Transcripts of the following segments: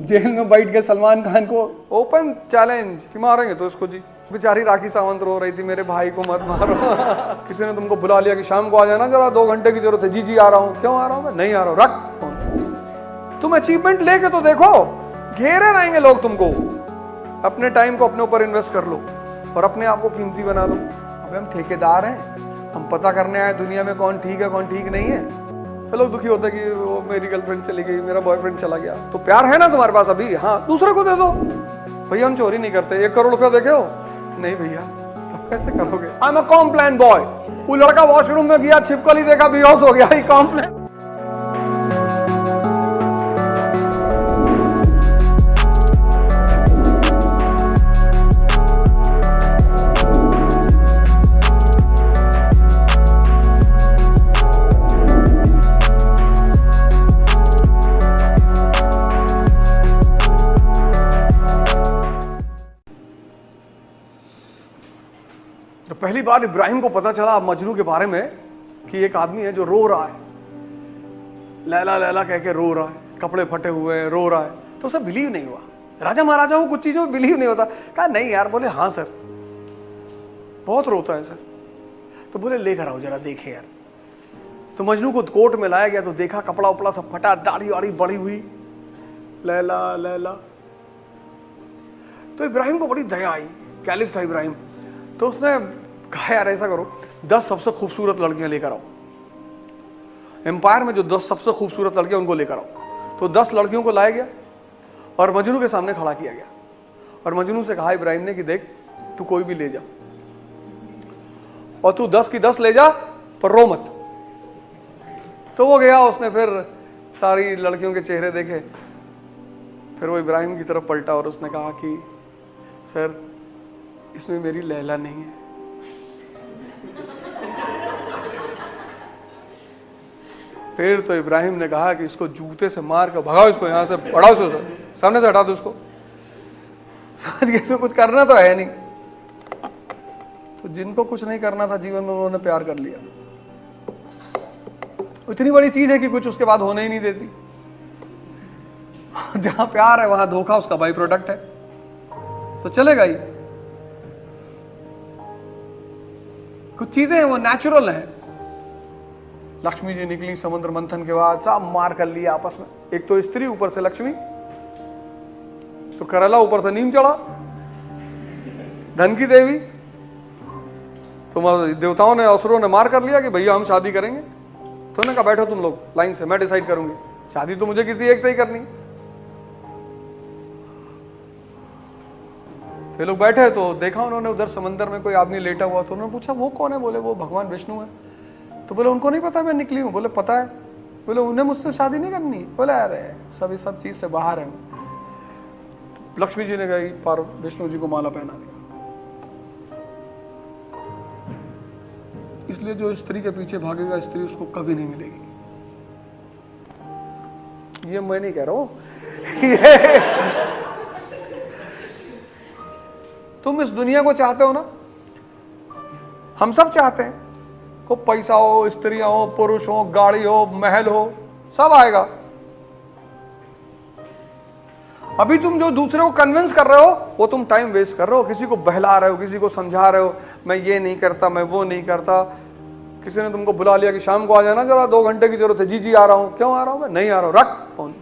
Jail में बैठ के सलमान खान को ओपन चैलेंज कि मारेंगे तो इसको जी। बेचारी राखी सावंत रो रही थी, मेरे भाई को मत मारो। किसी ने तुमको बुला लिया कि शाम को आ जाना, जरा 2 घंटे की जरूरत है। जी जी आ रहा हूँ। क्यों आ रहा हूँ मैं? नहीं आ रहा हूँ। रख फोन। तुम अचीवमेंट लेके तो देखो, घेरे रहेंगे लोग तुमको। अपने टाइम को अपने ऊपर इन्वेस्ट कर लो और अपने आप को कीमती बना लो। अबे हम ठेकेदार हैं, हम पता करने आए दुनिया में कौन ठीक है कौन ठीक नहीं है। तो लोग दुखी होते कि वो मेरी गर्लफ्रेंड चली गई, मेरा बॉयफ्रेंड चला गया। तो प्यार है ना तुम्हारे पास अभी? हाँ, दूसरे को दे दो। भैया हम चोरी नहीं करते। 1 करोड़ रुपया देखे हो? नहीं भैया। तब कैसे करोगे? I am a Complan boy. वो लड़का वॉशरूम में गया, छिपकली देखा, बेहोश हो गया। कॉम्प्लान। तो पहली बार इब्राहिम को पता चला मजनू के बारे में कि एक आदमी है जो रो रहा है, लैला लैला कह के रो रहा है, कपड़े फटे हुए हैं, रो रहा है। तो उसे बिलीव नहीं हुआ। राजा महाराजा को कुछ चीजों में बिलीव नहीं होता। कहा नहीं यार। बोले हाँ सर, बहुत रोता है सर। तो बोले लेकर आओ जरा देखे यार। तो मजनू को कोर्ट में लाया गया तो देखा कपड़ा उपड़ा सब फटा, दाढ़ी वाड़ी बड़ी हुई, लैला लैला। तो इब्राहिम को बड़ी दया आई, कैलिफ था इब्राहिम। तो उसने कहा यार ऐसा करो, 10 सबसे खूबसूरत लड़कियां लेकर आओ। एम्पायर में जो 10 सबसे खूबसूरत लड़कियां उनको लेकर आओ। तो 10 लड़कियों को लाया गया और मजनू के सामने खड़ा किया गया। और मजनू से कहा इब्राहिम ने कि देख तू कोई भी ले जा और तू 10 की 10 ले जा, पर रो मत। तो वो गया, उसने फिर सारी लड़कियों के चेहरे देखे। फिर वो इब्राहिम की तरफ पलटा और उसने कहा कि सर इसमें मेरी लैला नहीं है। फिर तो इब्राहिम ने कहा कि इसको जूते से मार कर भगाओ, इसको यहां से पढ़ाओ, सामने से हटा दो इसको। समझ गए? इसमें कुछ करना तो है नहीं। तो जिनको कुछ नहीं करना था जीवन में, उन्होंने प्यार कर लिया। इतनी बड़ी चीज है कि कुछ उसके बाद होने ही नहीं देती। जहां प्यार है वहां धोखा उसका बाई प्रोडक्ट है, तो चलेगा ही। कुछ चीजें हैं वो नेचुरल हैं। लक्ष्मी जी निकली समुद्र मंथन के बाद, सब मार कर लिया आपस में। एक तो स्त्री, ऊपर से लक्ष्मी, तो करेला ऊपर से नीम चढ़ा, धन की देवी। तो देवताओं ने, असुरों ने मार कर लिया कि भैया हम शादी करेंगे। तो उन्होंने कहा बैठो तुम लोग लाइन से, मैं डिसाइड करूंगी। शादी तो मुझे किसी एक से ही करनी। ये लोग बैठे तो देखा उन्होंने उधर समंदर में कोई आदमी लेटा हुआ। तो उन्होंने पूछा वो कौन है? बोले वो भगवान विष्णु है। तो बोले उनको नहीं पता मैं निकली हूँ? बोले पता है। बोले उन्हें मुझसे शादी नहीं करनी? बोले अरे सब चीज से बाहर है। लक्ष्मी जी ने गई पार विष्णु जी को माला पहना दिया। इसलिए जो स्त्री के पीछे भागेगा, स्त्री उसको कभी नहीं मिलेगी। ये मैं नहीं कह रहा हूं। तुम इस दुनिया को चाहते हो ना? हम सब चाहते हैं। को पैसा हो, स्त्रियां हो, पुरुष हो, गाड़ी हो, महल हो, सब आएगा। अभी तुम जो दूसरे को कन्विंस कर रहे हो, वो तुम टाइम वेस्ट कर रहे हो। किसी को बहला रहे हो, किसी को समझा रहे हो, मैं ये नहीं करता, मैं वो नहीं करता। किसी ने तुमको बुला लिया कि शाम को आ जाना, जरा 2 घंटे की जरूरत है। जी जी आ रहा हूं। क्यों आ रहा हूं मैं? नहीं आ रहा हूं। रख फोन।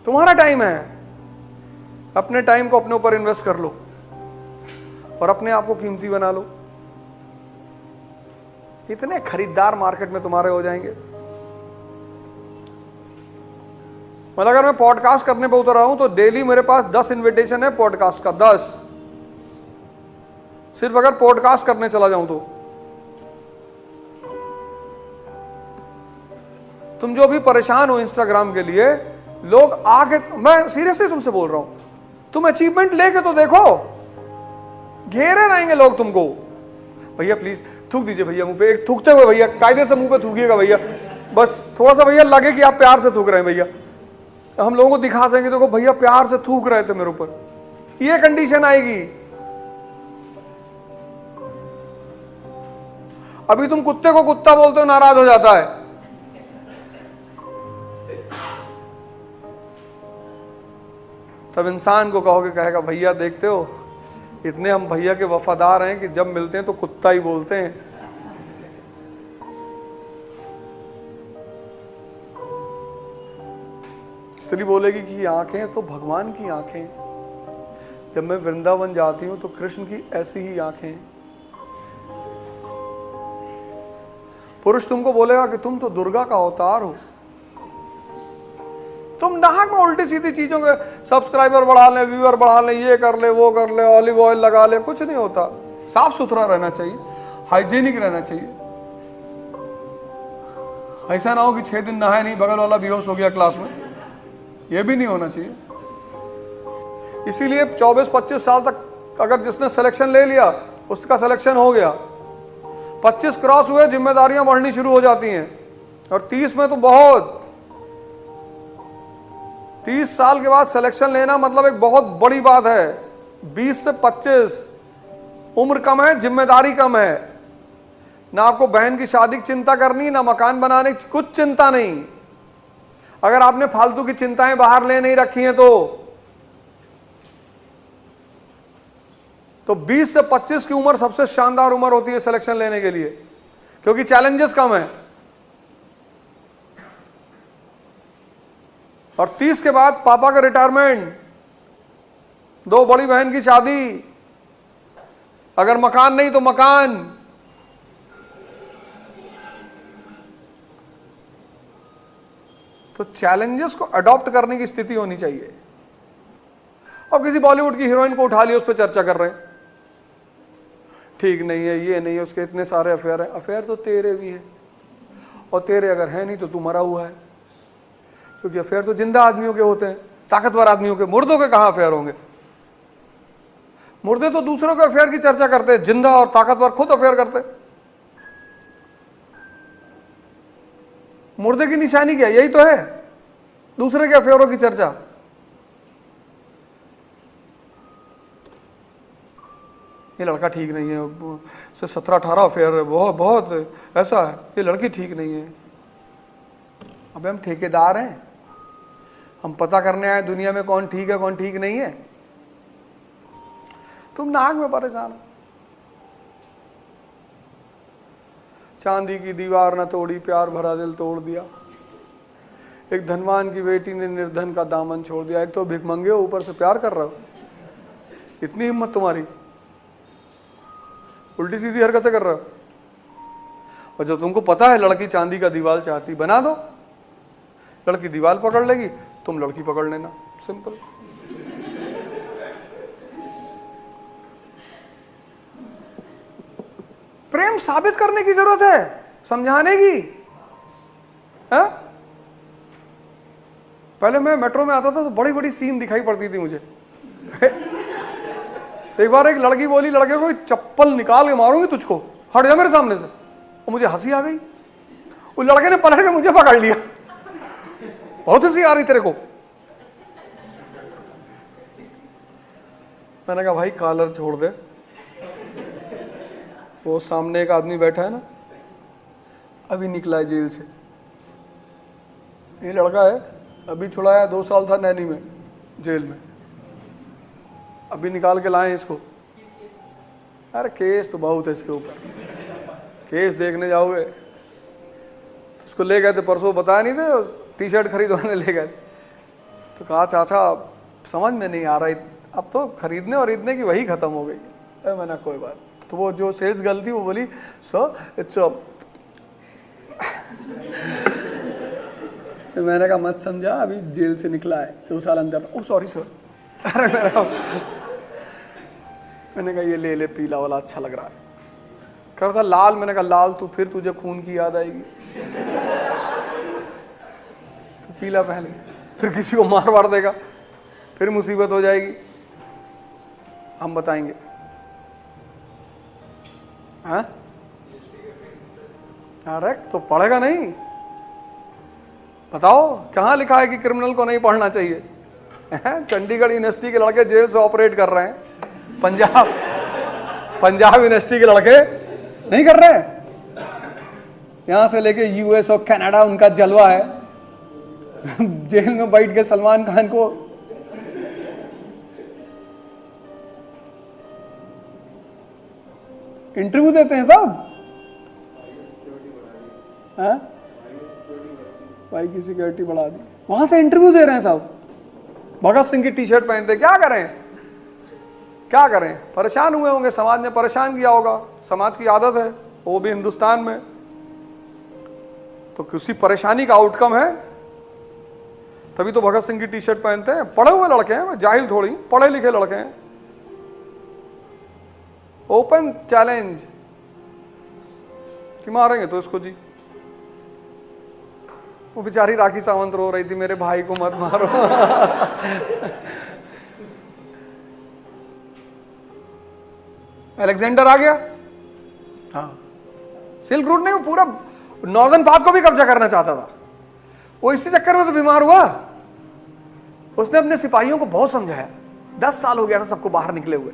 तुम्हारा टाइम है, अपने टाइम को अपने ऊपर इन्वेस्ट कर लो और अपने आप को कीमती बना लो। इतने खरीदार मार्केट में तुम्हारे हो जाएंगे। मतलब अगर मैं पॉडकास्ट करने पे उतर रहा हूं तो डेली मेरे पास 10 इनविटेशन है पॉडकास्ट का, 10। सिर्फ अगर पॉडकास्ट करने चला जाऊं तो। तुम जो भी परेशान हो इंस्टाग्राम के लिए, लोग आके, मैं सीरियसली तुमसे बोल रहा हूं, तुम अचीवमेंट लेके तो देखो, घेरे रहेंगे लोग तुमको। भैया प्लीज थूक दीजिए भैया मुंह पे, एक थूकते हुए भैया, कायदे से मुंह पे थूकिएगा भैया, बस थोड़ा सा भैया लगे कि आप प्यार से थूक रहे हैं भैया। हम लोगों को दिखा सकेंगे देखो भैया प्यार से थूक रहे थे मेरे ऊपर। ये कंडीशन आएगी। अभी तुम कुत्ते को कुत्ता बोलते हो, नाराज हो जाता है। तब इंसान को कहोगे, कहेगा भैया देखते हो इतने हम भैया के वफादार हैं कि जब मिलते हैं तो कुत्ता ही बोलते हैं। स्त्री बोलेगी कि ये आंखें तो भगवान की आंखें, जब मैं वृंदावन जाती हूं तो कृष्ण की ऐसी ही आंखें। पुरुष तुमको बोलेगा कि तुम तो दुर्गा का अवतार हो। तुम नाहक में उल्टी सीधी चीजों के सब्सक्राइबर बढ़ा ले, व्यूअर बढ़ा ले, ये कर ले, वो कर ले, ऑलिव ऑयल लगा ले, कुछ नहीं होता। साफ सुथरा रहना चाहिए, हाइजीनिक रहना चाहिए। ऐसा ना हो कि 6 दिन नहाए नहीं, बगल वाला बेहोश हो गया क्लास में, ये भी नहीं होना चाहिए। इसीलिए 24-25 साल तक अगर जिसने सिलेक्शन ले लिया उसका सिलेक्शन हो गया, 25 क्रॉस हुए जिम्मेदारियां बढ़नी शुरू हो जाती हैं, और 30 में तो बहुत, 30 साल के बाद सिलेक्शन लेना मतलब एक बहुत बड़ी बात है। 20 से 25 उम्र कम है, जिम्मेदारी कम है, ना आपको बहन की शादी की चिंता करनी, ना मकान बनाने की, कुछ चिंता नहीं। अगर आपने फालतू की चिंताएं बाहर ले नहीं रखी हैं तो 20 से 25 की उम्र सबसे शानदार उम्र होती है सिलेक्शन लेने के लिए, क्योंकि चैलेंजेस कम है। और 30 के बाद पापा का रिटायरमेंट, 2 बड़ी बहन की शादी, अगर मकान नहीं तो मकान। तो चैलेंजेस को अडॉप्ट करने की स्थिति होनी चाहिए। और किसी बॉलीवुड की हीरोइन को उठा लिया, उस पर चर्चा कर रहे हैं, ठीक नहीं है, ये नहीं है, उसके इतने सारे अफेयर हैं। अफेयर तो तेरे भी है, और तेरे अगर है नहीं तो तू मरा हुआ है, क्योंकि अफेयर तो जिंदा आदमियों के होते हैं, ताकतवर आदमियों के। मुर्दों के कहां अफेयर होंगे? मुर्दे तो दूसरों के अफेयर की चर्चा करते हैं, जिंदा और ताकतवर खुद अफेयर करते हैं। मुर्दे की निशानी क्या? यही तो है, दूसरे के अफेयरों की चर्चा। ये लड़का ठीक नहीं है, 17-18 अफेयर है, बहुत बहुत ऐसा है, ये लड़की ठीक नहीं है। अबे हम ठेकेदार हैं, हम पता करने आए दुनिया में कौन ठीक है कौन ठीक नहीं है। तुम नाक में परेशान हो। चांदी की दीवार न तोड़ी, प्यार भरा दिल तोड़ दिया। एक धनवान की बेटी ने निर्धन का दामन छोड़ दिया। एक तो भिखमंगे हो, ऊपर से प्यार कर रहे हो। इतनी हिम्मत तुम्हारी, उल्टी सीधी हरकतें कर रहे हो। और जब तुमको पता है लड़की चांदी का दीवार चाहती, बना दो। लड़की दीवार पकड़ लेगी, तुम लड़की पकड़ लेना, सिंपल। प्रेम साबित करने की जरूरत है, समझाने की है? पहले मैं मेट्रो में आता था तो बड़ी बड़ी सीन दिखाई पड़ती थी मुझे। एक बार एक लड़की बोली लड़के को, चप्पल निकाल के मारूंगी तुझको, हट जा मेरे सामने से। और मुझे हंसी आ गई। उस लड़के ने पलट के मुझे पकड़ लिया। बहुत हंसी आ रही तेरे को। मैंने कहा भाई कॉलर छोड़ दे। वो सामने एक आदमी बैठा है ना, अभी निकला है जेल से। ये लड़का है, अभी छुड़ाया, 2 साल था नैनी में, जेल में, अभी निकाल के लाए इसको। अरे केस तो बहुत है इसके ऊपर, केस देखने जाओगे। उसको ले गए थे परसों, बताया नहीं थे, टी-शर्ट खरीदवाने ले गए। तो कहा चाचा समझ में नहीं आ रहा, अब तो खरीदने और इतने की वही खत्म हो गई। अरे मैंने कोई बात। तो वो जो सेल्स गर्ल थी वो बोली सर इट्स मैंने कहा मत समझा, अभी जेल से निकला है, 2 साल अंदर। Oh sorry sir. अरे मैंने कहा ये ले ले, पीला वाला अच्छा लग रहा है। कह रहा था लाल। मैंने कहा लाल तो फिर तुझे खून की याद आएगी, तो पीला पहन ले, फिर किसी को मार वार देगा, फिर मुसीबत हो जाएगी। हम बताएंगे। हाँ अरे तो पढ़ेगा नहीं? बताओ कहाँ लिखा है कि क्रिमिनल को नहीं पढ़ना चाहिए? चंडीगढ़ यूनिवर्सिटी के लड़के जेल से ऑपरेट कर रहे हैं, पंजाब यूनिवर्सिटी के लड़के नहीं कर रहे हैं। यहां से लेके यूएस और कनाडा उनका जलवा है। जेल में बैठ के सलमान खान को इंटरव्यू देते हैं साहब, भाई की सिक्योरिटी बढ़ा दी, वहां से इंटरव्यू दे रहे हैं साहब, भगत सिंह की टी शर्ट पहनते। क्या करें, क्या करें, परेशान हुए होंगे, समाज ने परेशान किया होगा, समाज की आदत है, वो भी हिंदुस्तान में। तो किसी परेशानी का आउटकम है, तभी तो भगत सिंह की टी शर्ट पहनते हैं। पढ़े हुए लड़के हैं, जाहिल थोड़ी, पढ़े लिखे लड़के हैं। ओपन चैलेंज कि मारेंगे तो इसको जी। वो बेचारी राखी सावंत रो रही थी, मेरे भाई को मत मारो। अलेक्जेंडर आ गया, हाँ, सिल्क रूट नहीं, वो पूरा नॉर्दर्न पाथ को भी कब्जा करना चाहता था। वो इसी चक्कर में तो बीमार हुआ। उसने अपने सिपाहियों को बहुत समझाया, 10 साल हो गया था सबको बाहर निकले हुए।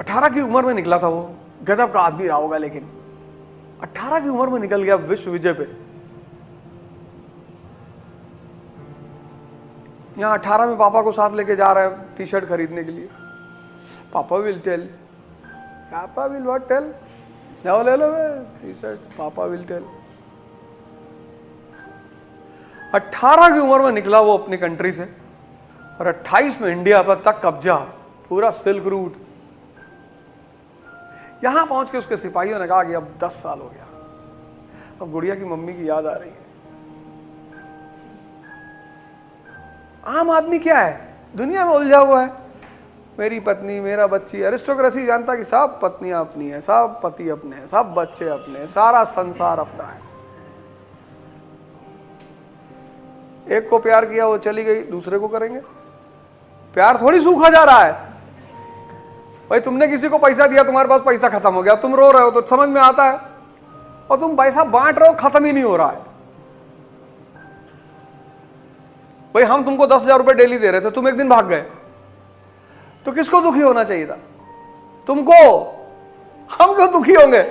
18 की उम्र में निकला था वो, गजब का आदमी रहा होगा, लेकिन 18 की उम्र में निकल गया विश्व विजय पे। यहां 18 में पापा को साथ लेके जा रहा है टी शर्ट खरीदने के लिए। पापा विल टेल, पापा विल व्हाट टेल, जाओ ले लो टी शर्ट, पापा विल टेल। 18 की उम्र में निकला वो अपनी कंट्री से, और 28 में इंडिया पर तक कब्जा, पूरा सिल्क रूट। यहां पहुंच के उसके सिपाहियों ने कहा कि अब 10 साल हो गया, अब गुड़िया की मम्मी की याद आ रही है। आम आदमी क्या है, दुनिया में उलझा हुआ है, मेरी पत्नी, मेरा बच्ची। एरिस्टोक्रेसी जानता कि सब पत्नियां अपनी है, सब पति अपने हैं, सब बच्चे अपने हैं, सारा संसार अपना है। एक को प्यार किया, वो चली गई, दूसरे को करेंगे। प्यार थोड़ी सूखा जा रहा है भाई। तुमने किसी को पैसा दिया, तुम्हारे पास पैसा खत्म हो गया, तुम रो रहे हो तो समझ में आता है, और तुम पैसा बांट रहे हो, खत्म ही नहीं हो रहा है। भाई हम तुमको 10,000 रुपए डेली दे रहे थे, तुम एक दिन भाग गए, तो किसको दुखी होना चाहिए था? तुमको। हम क्यों दुखी होंगे?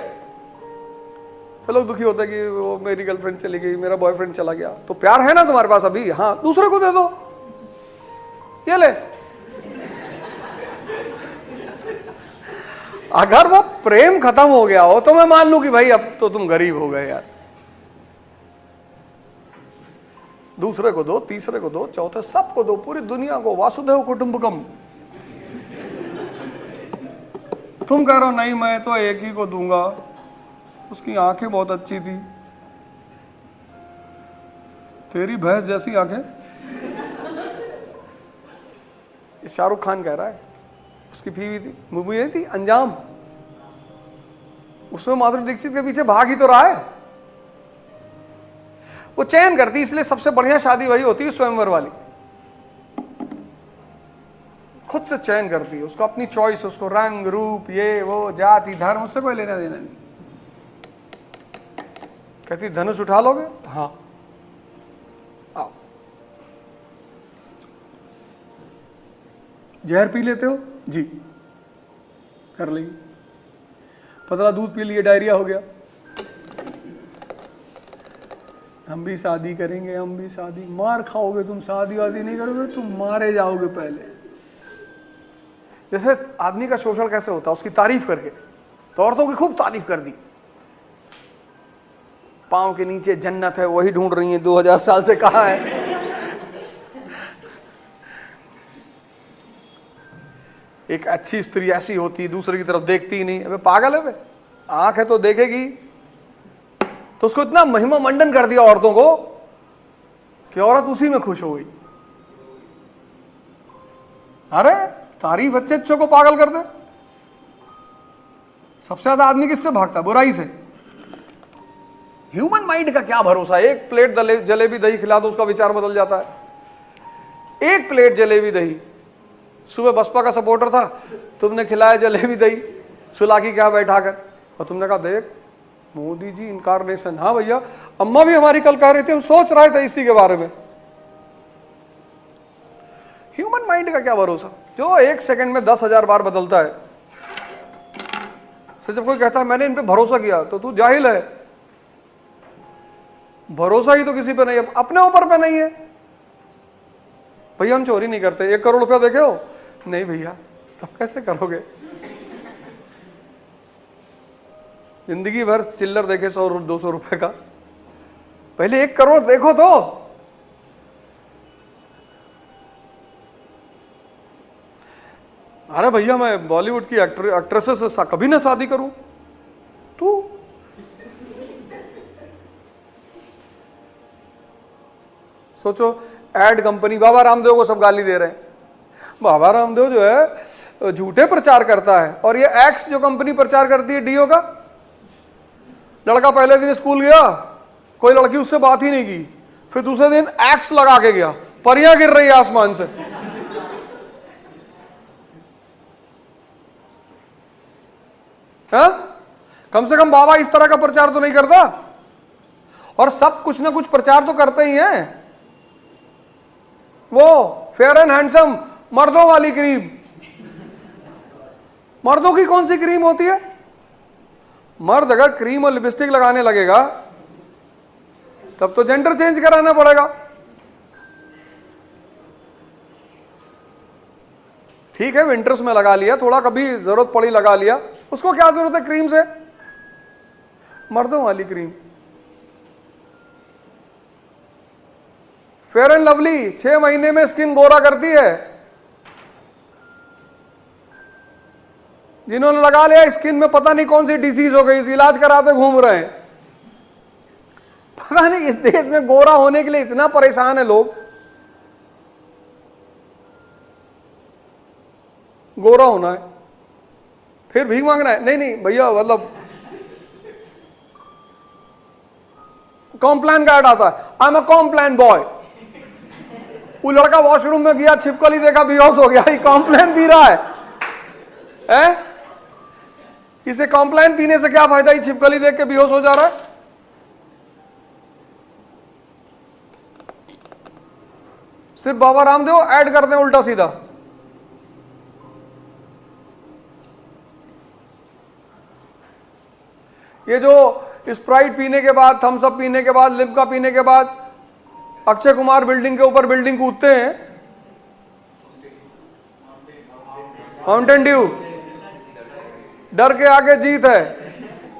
लोग दुखी होते हैं कि वो मेरी गर्लफ्रेंड चली गई, मेरा बॉयफ्रेंड चला गया। तो प्यार है ना तुम्हारे पास अभी, हाँ, दूसरे को दे दो, ये ले। अगर वो प्रेम खत्म हो गया हो तो मैं मान लूं कि भाई अब तो तुम गरीब हो गए यार। दूसरे को दो, तीसरे को दो, चौथे, सबको दो, पूरी दुनिया को, वासुदेव कुटुंबकम। तुम कह रहे हो नहीं मैं तो एक ही को दूंगा, उसकी आंखें बहुत अच्छी थी, तेरी भैंस जैसी आंखें। शाहरुख खान कह रहा है, उसकी बीवी थी, मूवी नहीं थी अंजाम, उसमें माधुरी दीक्षित के पीछे भाग ही तो रहा है। वो चयन करती, इसलिए सबसे बढ़िया शादी वही होती है स्वयंवर वाली। खुद से चयन करती है, उसको अपनी चॉइस, उसको रंग रूप, ये वो, जाति धर्म, उससे कोई लेना देना नहीं। कहती धनुष उठा लोगे? हाँ, आओ। जहर पी लेते हो? जी, कर लेगी। पतला दूध पी लिए, डायरिया हो गया, हम भी शादी करेंगे, हम भी शादी। मार खाओगे तुम, शादी वादी नहीं करोगे, तुम मारे जाओगे पहले। जैसे आदमी का शोषण कैसे होता है, उसकी तारीफ करके, तो औरतों की खूब तारीफ कर दी। पांव के नीचे जन्नत है, वही ढूंढ रही है 2000 साल से, कहां है। एक अच्छी स्त्री ऐसी होती है, दूसरे की तरफ देखती ही नहीं। अबे पागल है बे, आंख है तो देखेगी। तो उसको इतना महिमा मंडन कर दिया औरतों को कि औरत उसी में खुश हो गई। अरे तारीफ अच्छे अच्छों को पागल कर दे। सबसे ज्यादा आदमी किससे भागता? बुराई से। ह्यूमन माइंड का क्या भरोसा, एक प्लेट जलेबी दही खिला दो उसका विचार बदल जाता है। एक प्लेट जलेबी दही, सुबह बसपा का सपोर्टर था, तुमने खिलाया जलेबी दही, सुला की क्या बैठा कर, और तुमने कहा देख मोदी जी इनकारनेशन। हाँ भैया, अम्मा भी हमारी कल कह रही थी, हम सोच रहे थे इसी के बारे में। ह्यूमन माइंड का क्या भरोसा, जो एक सेकंड में 10,000 बार बदलता है। जब कोई कहता है मैंने इन पे भरोसा किया, तो तू जाहिल है। भरोसा ही तो किसी पे नहीं है, अपने ऊपर पे नहीं है। भैया हम चोरी नहीं करते, 1 करोड़ रुपया देखे हो? नहीं भैया, तब कैसे करोगे? जिंदगी भर चिल्लर देखे 100-200 रुपए का, पहले 1 करोड़ देखो तो। अरे भैया मैं बॉलीवुड की एक्ट्रेसेस से कभी ना शादी करूं। तू सोचो, एड कंपनी, बाबा रामदेव को सब गाली दे रहे हैं। बाबा रामदेव जो है झूठे प्रचार करता है, और ये एक्स जो कंपनी प्रचार करती है डीओ का, लड़का पहले दिन स्कूल गया, कोई लड़की उससे बात ही नहीं की, फिर दूसरे दिन एक्स लगा के गया, परियां गिर रही है आसमान से। कम से कम बाबा इस तरह का प्रचार तो नहीं करता। और सब कुछ ना कुछ प्रचार तो करते ही हैं। वो फेयर एंड हैंडसम मर्दों वाली क्रीम, मर्दों की कौन सी क्रीम होती है? मर्द अगर क्रीम और लिपस्टिक लगाने लगेगा तब तो जेंडर चेंज कराना पड़ेगा। ठीक है, विंटर्स में लगा लिया, थोड़ा कभी जरूरत पड़ी लगा लिया, उसको क्या जरूरत है क्रीम से? मर्दों वाली क्रीम। फेयर एंड लवली 6 महीने में स्किन गोरा करती है। जिन्होंने लगा लिया स्किन में पता नहीं कौन सी डिजीज हो गई, इलाज कराते घूम रहे हैं। पता नहीं इस देश में गोरा होने के लिए इतना परेशान है लोग। गोरा होना है, फिर भीख मांगना है। नहीं नहीं भैया, मतलब कॉम्प्लान का ऐड आता है, I am a Complan boy. वो लड़का वॉशरूम में गया, छिपकली देखा, बेहोश हो गया। ये कॉम्प्लान पी रहा है? इसे कॉम्प्लान पीने से क्या फायदा? ये छिपकली देख के बेहोश हो जा रहा है। सिर्फ बाबा रामदेव ऐड करते हैं उल्टा सीधा। ये जो स्प्राइट पीने के बाद, थम्स अप पीने के बाद, लिम्का पीने के बाद अक्षय कुमार बिल्डिंग के ऊपर बिल्डिंग कूदते हैं, माउंटेन ड्यू, डर के आगे जीत है,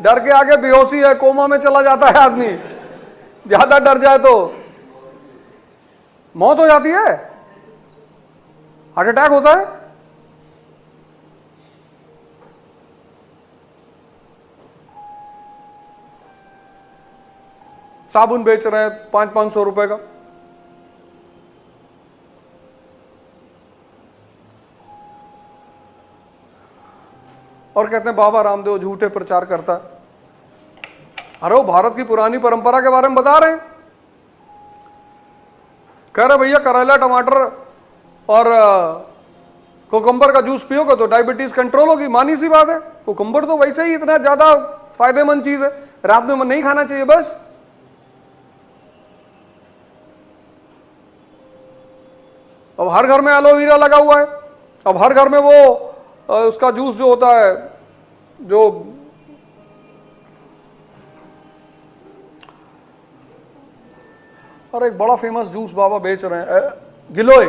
डर के आगे बेहोशी है, कोमा में चला जाता है आदमी, ज्यादा डर जाए तो मौत हो जाती है, हार्ट अटैक होता है। साबुन बेच रहे हैं 500-500 रुपए का। और कहते हैं बाबा रामदेव झूठे प्रचार करता है। अरे वो भारत की पुरानी परंपरा के बारे में बता रहे हैं। कह रहे भैया करेला, टमाटर और कोकम्बर का जूस पियोगे तो डायबिटीज कंट्रोल होगी। मानी सी बात है, कोकम्बर तो वैसे ही इतना ज्यादा फायदेमंद चीज है, रात में नहीं खाना चाहिए बस। अब हर घर में एलोवेरा लगा हुआ है, अब हर घर में वो उसका जूस जो होता है, जो और एक बड़ा फेमस जूस बाबा बेच रहे हैं, गिलोय।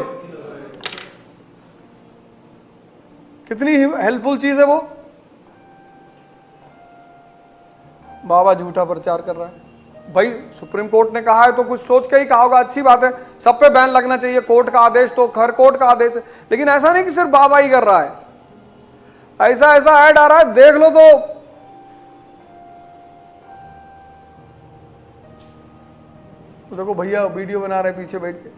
कितनी हेल्पफुल चीज है वो। बाबा झूठा प्रचार कर रहा है। भाई सुप्रीम कोर्ट ने कहा है तो कुछ सोच के ही कहा होगा, अच्छी बात है, सब पे बैन लगना चाहिए, कोर्ट का आदेश तो हर कोर्ट का आदेश है। लेकिन ऐसा नहीं कि सिर्फ बाबा ही कर रहा है, ऐसा ऐसा ऐड आ रहा है, देख लो तो देखो भैया वीडियो बना रहे पीछे बैठ के,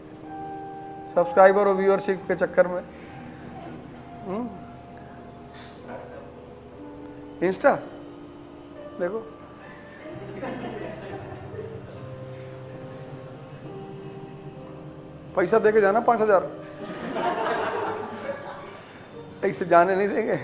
सब्सक्राइबर और व्यूअरशिप के चक्कर में। इंस्टा देखो, पैसा देके जाना 5000, ऐसे जाने नहीं देंगे।